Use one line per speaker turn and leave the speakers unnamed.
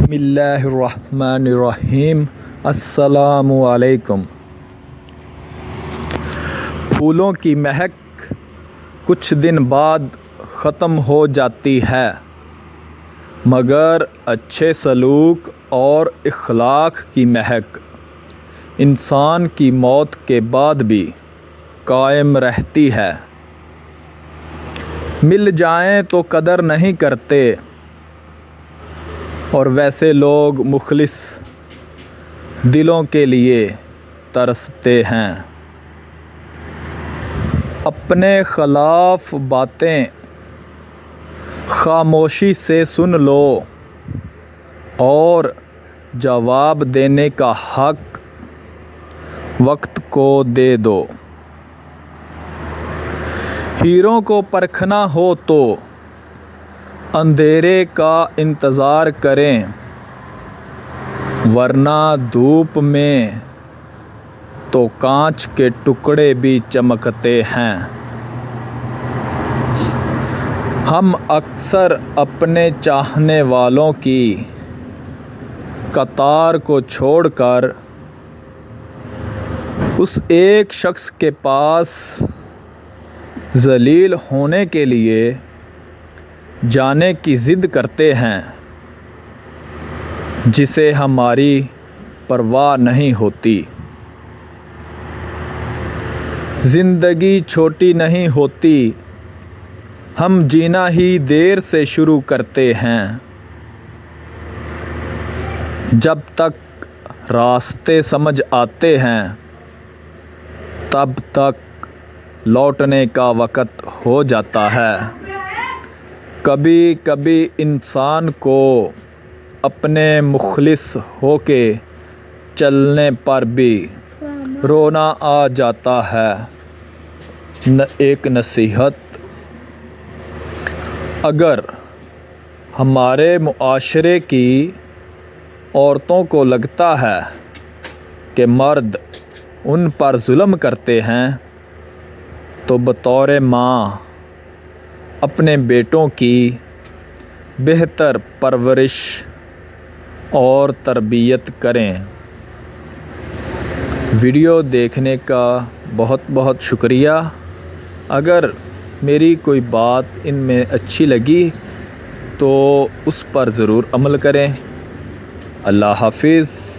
بسم اللہ الرحمن الرحیم۔ السلام علیکم۔ پھولوں کی مہک کچھ دن بعد ختم ہو جاتی ہے، مگر اچھے سلوک اور اخلاق کی مہک انسان کی موت کے بعد بھی قائم رہتی ہے۔ مل جائیں تو قدر نہیں کرتے، اور ویسے لوگ مخلص دلوں کے لیے ترستے ہیں۔ اپنے خلاف باتیں خاموشی سے سن لو اور جواب دینے کا حق وقت کو دے دو۔ ہیروں کو پرکھنا ہو تو اندھیرے کا انتظار کریں، ورنہ دھوپ میں تو کانچ کے ٹکڑے بھی چمکتے ہیں۔ ہم اکثر اپنے چاہنے والوں کی قطار کو چھوڑ کر اس ایک شخص کے پاس ذلیل ہونے کے لیے جانے کی ضد کرتے ہیں، جسے ہماری پرواہ نہیں ہوتی۔ زندگی چھوٹی نہیں ہوتی، ہم جینا ہی دیر سے شروع کرتے ہیں۔ جب تک راستے سمجھ آتے ہیں، تب تک لوٹنے کا وقت ہو جاتا ہے۔ کبھی کبھی انسان کو اپنے مخلص ہو کے چلنے پر بھی رونا آ جاتا ہے۔ ایک نصیحت: اگر ہمارے معاشرے کی عورتوں کو لگتا ہے کہ مرد ان پر ظلم کرتے ہیں، تو بطور ماں اپنے بیٹوں کی بہتر پرورش اور تربیت کریں۔ ویڈیو دیکھنے کا بہت بہت شکریہ۔ اگر میری کوئی بات ان میں اچھی لگی تو اس پر ضرور عمل کریں۔ اللہ حافظ۔